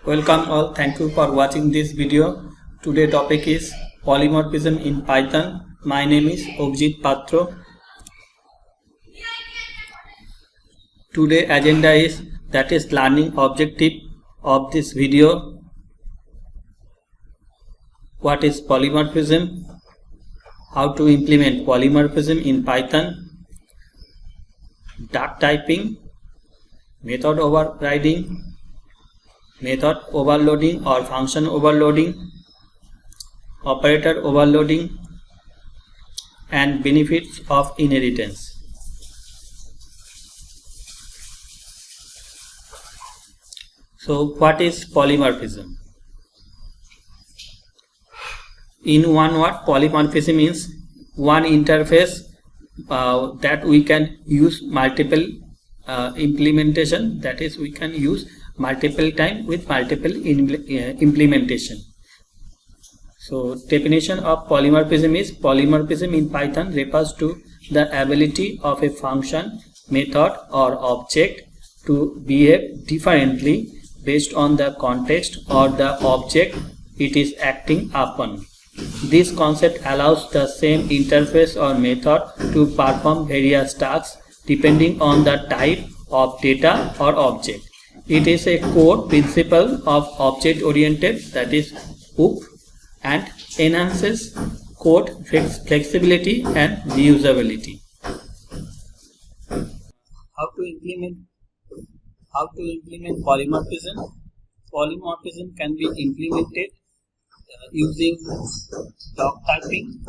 Welcome all, thank you for watching this video. Today topic is polymorphism in Python. My name is Abhijit Patro. Today agenda is learning objective of this video. What is polymorphism? How to implement polymorphism in Python? Duck typing, method overriding, method overloading or function overloading, operator overloading, and benefits of inheritance. So what is polymorphism? In one word, polymorphism means one interface that we can use multiple implementation, that is we can use multiple time with multiple implementation. So definition of polymorphism is polymorphism in Python refers to the ability of a function, method or object to behave differently based on the context or the object it is acting upon. This concept allows the same interface or method to perform various tasks depending on the type of data or object. It is a core principle of object-oriented, that is OOP, and enhances code flexibility and reusability. How to implement polymorphism? Polymorphism can be implemented using duck typing,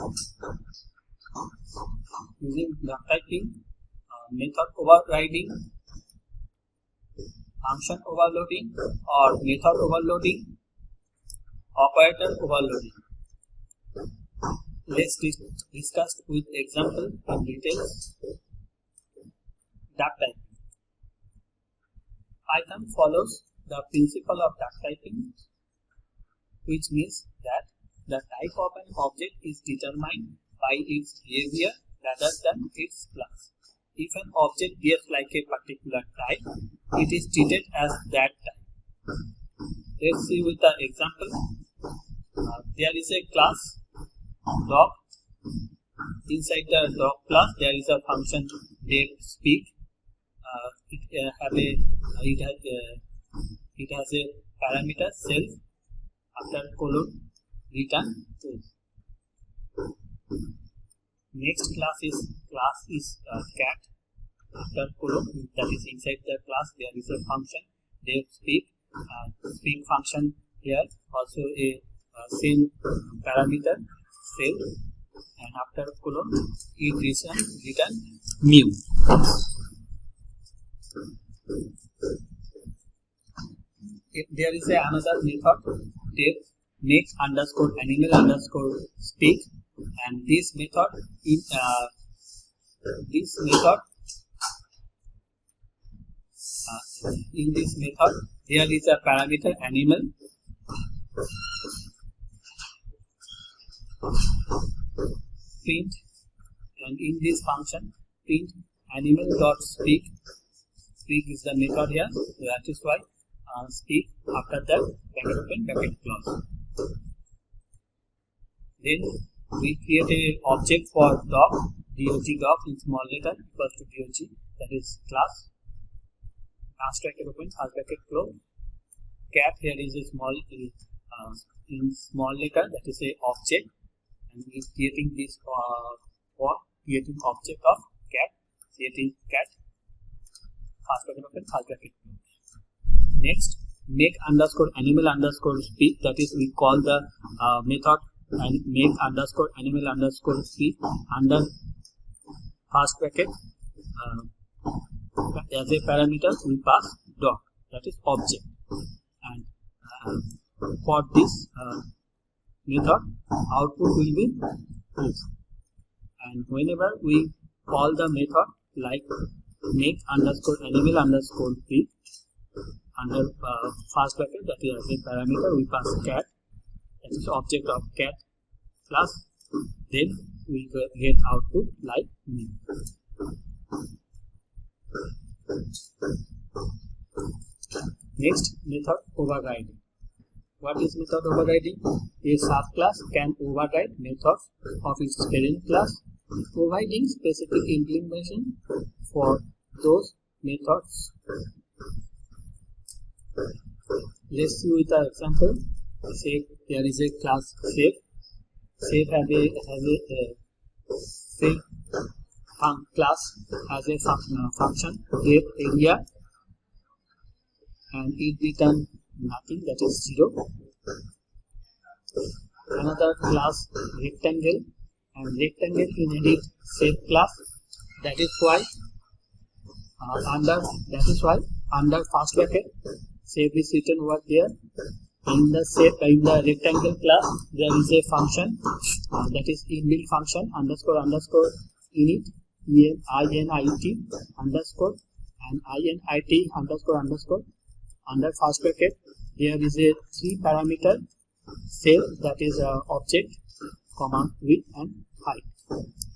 method overriding, function overloading or method overloading, operator overloading. Let's discuss with example in detail. Duck typing. Python follows the principle of duck typing, which means that the type of an object is determined by its behavior rather than its class. If an object behaves like a particular type, it is treated as that type. Let's see with the example. There is a class dog. Inside the dog class, there is a function speak. It has a parameter self. After colon, return true. Next class is cat. After colon, that is inside the class, there is a function speak. Speak function here also a same parameter self, and after colon it return mu. There is another method make underscore animal underscore speak, and this method in this method there is a parameter animal, print, and in this function print animal dot speak. Speak is the method here, that is why speak, after that bracket open bracket close. Then we create a object for dog, dog in small letter equals to dog, that is class. Last bracket open, last bracket close. Cat, here is a small in small letter, that is a object, and we are creating this for creating object of cat, creating cat. Last bracket open, last bracket close. Next, make underscore animal underscore speak, that is we call the method and make underscore animal underscore speak under first bracket as a parameter we pass dog, that is object, and for this method output will be proof. And whenever we call the method like make underscore animal underscore speak under first bracket, that is as a parameter we pass cat, that is object of cat class, then we get output like me. Next, method overriding. What is method overriding? A subclass can override methods of its parent class, providing specific implementation for those methods. Let's see with an example. Say there is a class shape. Shape has a shape class has a function depth area, and it returns nothing, that is 0. Another class rectangle, and rectangle inherit shape class. That is why under first bracket shape is written over there. In the rectangle class there is a function that is inbuilt function underscore init init underscore and init underscore under first bracket. There is a 3 parameter shape, that is object, comma, width and height.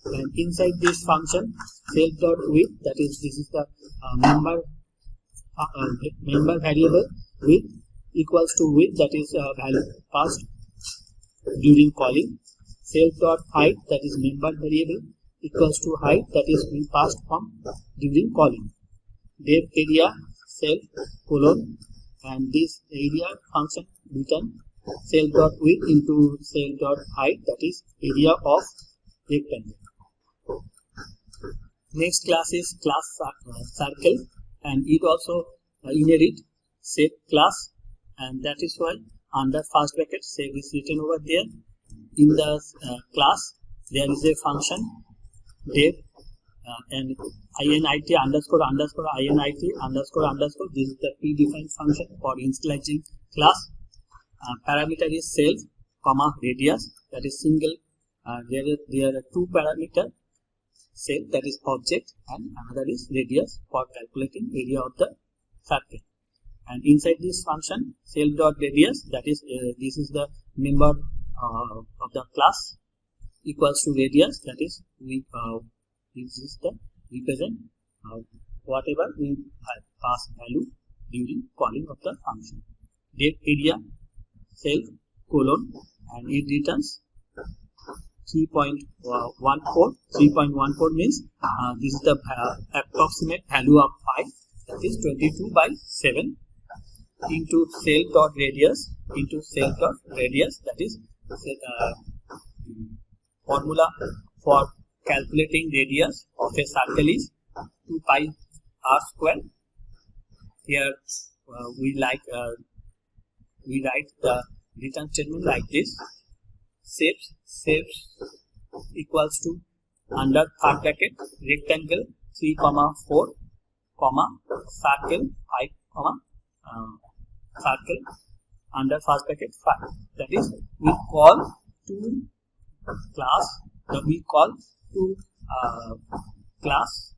And inside this function shape dot width, that is this is the member variable width equals to width, that is value passed during calling. Shape dot height, that is member variable, equals to height, that is being passed from during calling. Depth area self colon, and this area function return self dot width into self dot height, that is area of rectangle. Next class is class circle, and it also inherit shape class, and that is why under first bracket shape is written over there. In the class there is a function depth and init underscore init underscore. This is the predefined function for initializing class. Parameter is self, comma, radius, that is single. There are 2 parameter, self, that is object, and another is radius for calculating area of the circle. And inside this function self dot radius, that is this is the member of the class, equals to radius, that is this is the represent whatever we have passed value during calling of the function. Depth area self colon, and it returns 3.14. 3.14 means this is the approximate value of pi, that is 22/7 into self dot radius that is formula for calculating radius of a circle is 2 pi r square. Here we write the return statement like this: shapes equals to under third bracket rectangle 3,4, comma, circle 5, comma, circle under first bracket 5. That is, we call to class.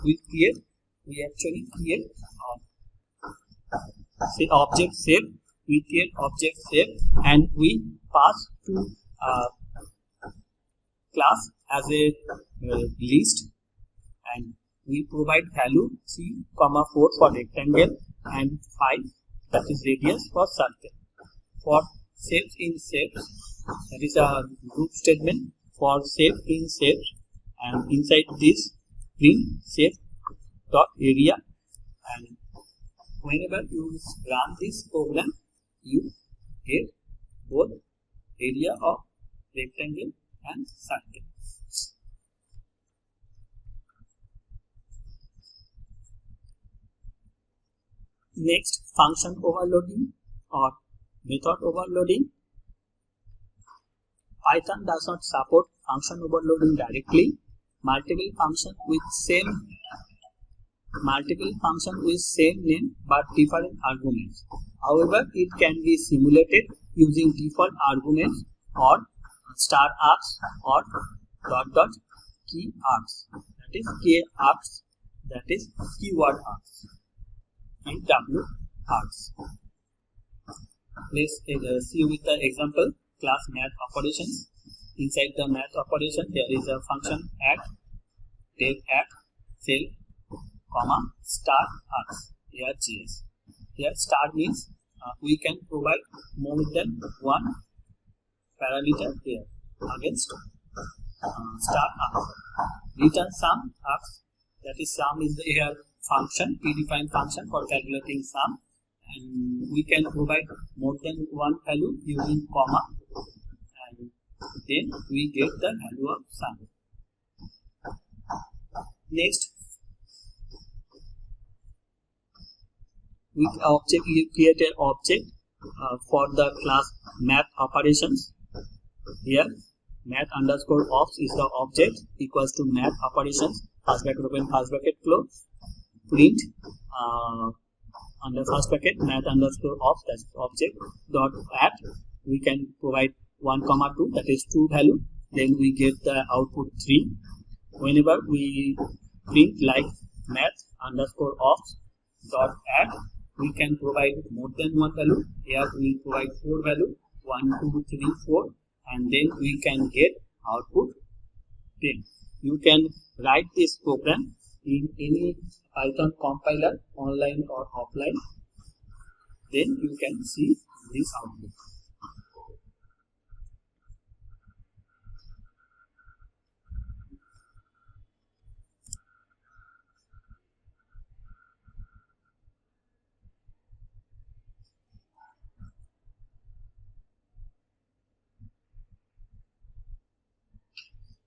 We actually create say object shape. We create object shape, and we pass to class as a list, and we provide value 3,4 for rectangle and 5, that is radius, for circle. For shapes in shapes, that is a group statement for shape in shapes, and inside this print shape dot area, and whenever you run this program you get both area of rectangle and circle. Next, function overloading or method overloading. Python does not support function overloading directly. Multiple functions with same name but different arguments. However, it can be simulated using default arguments or star args or dot key args, that is k args, that is keyword args, and w args. Let's see with the example class math operations. Inside the math operation there is a function add, take add, cell, comma, star args, here gs. Here star means we can provide more than one parameter here against star arg. Return sum arg, that is sum is the here function, predefined function for calculating sum, and we can provide more than one value using comma, and then we get the value of sum. Next, with object we create an object for the class math operations. Here math underscore ops is the object equals to math operations, first bracket open, first bracket close, print under first bracket math underscore ops, that's object dot add. We can provide 1, 2, that is 2 value, then we get the output 3. Whenever we print like math underscore ops dot add, we can provide more than one value. Here we provide 4 value, 1, 2, 3, 4, and then we can get output 10. You can write this program in any Python compiler, online or offline, then you can see this output.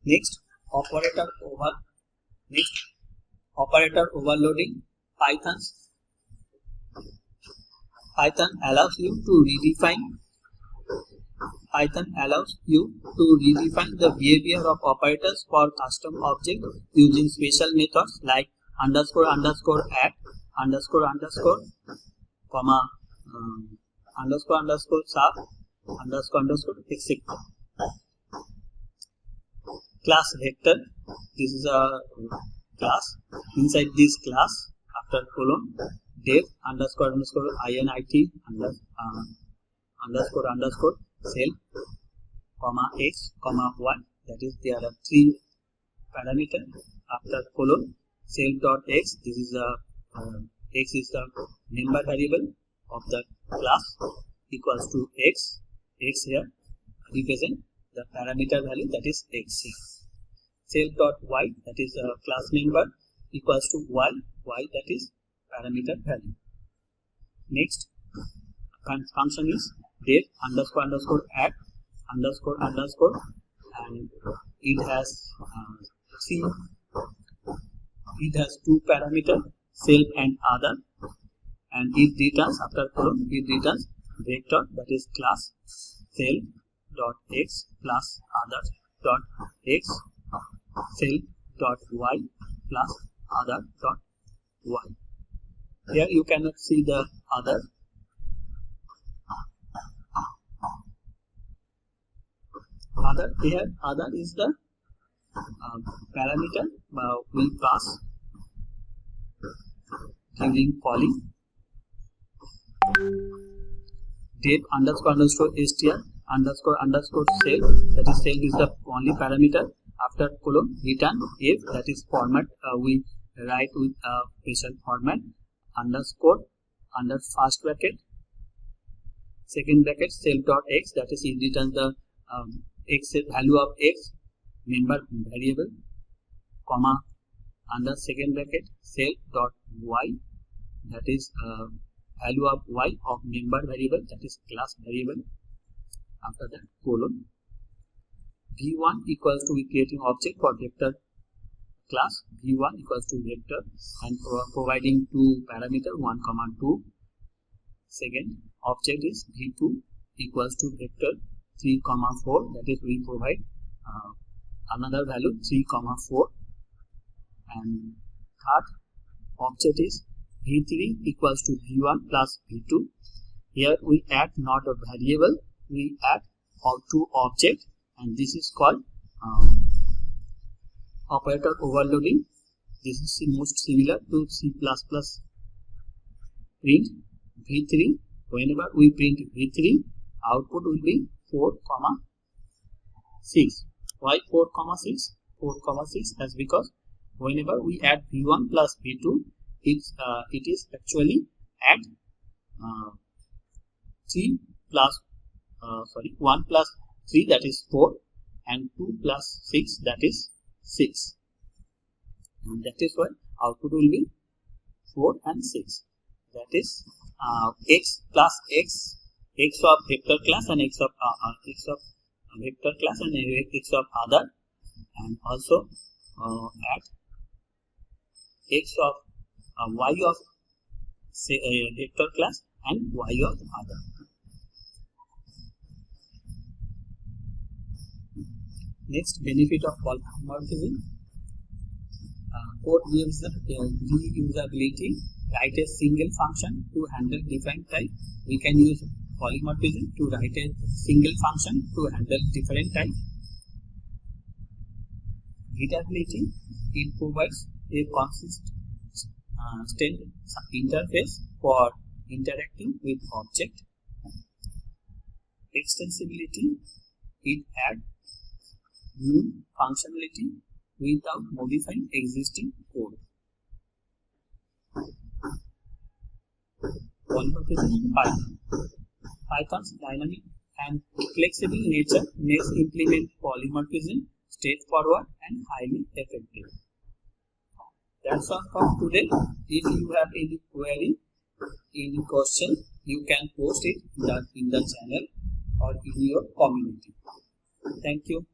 Next, operator overloading. Python allows you to redefine the behavior of operators for custom objects using special methods like underscore underscore add, underscore underscore, comma, underscore underscore sub, underscore underscore, etc. Class vector, this is a class. Inside this class, after colon, def underscore underscore init underscore underscore self, comma x, comma y, that is there are 3 parameters. After colon, self dot x, this is a x is the member variable of the class, equals to x here represent the parameter value, that is x here. Self dot y, that is a class member, equals to y that is parameter value. Next function is def underscore underscore add underscore underscore, and it has 2 parameters, self and other, and it returns after colon, it returns vector, that is class self dot x plus other dot x, self dot y plus other dot y. Here you cannot see the other. Here other is the parameter we pass using poly. Def underscore underscore str underscore underscore self, that is self is the only parameter. After colon, return if, that is format, we write with a special format, underscore under first bracket, second bracket, self dot x, that is it returns the x value of x member variable, comma under second bracket, self dot y, that is value of y of member variable, that is class variable. After that colon, v1 equals to creating object for vector class, v1 equals to vector, and providing 2 parameter 1, 2. Second object is v2 equals to vector 3, 4, that is we provide another value 3, 4, and third object is v3 equals to v1 plus v2. Here we add not a variable, we add 2 objects, and this is called operator overloading. This is most similar to C++. Print v3. Whenever we print v3, output will be 4, 6. Why 4, 6? 4, 6 as because whenever we add v1 plus v2, it is actually add 3 plus 1 plus 3, that is 4, and 2 plus 6, that is 6, and that is why output will be 4 and 6. That is x plus x, x of vector class and x of vector class and x of other, and also add x of y of vector class and y of other. Next, benefit of polymorphism. Code gives the reusability. Write a single function to handle different type. We can use polymorphism to write a single function to handle different type. Readability. It provides a consistent interface for interacting with object. Extensibility. It adds new functionality without modifying existing code. Polymorphism. Python's dynamic and flexible nature makes implement polymorphism straightforward and highly effective. That's all for today. If you have any query, any question, you can post it in the channel or in your community. Thank you.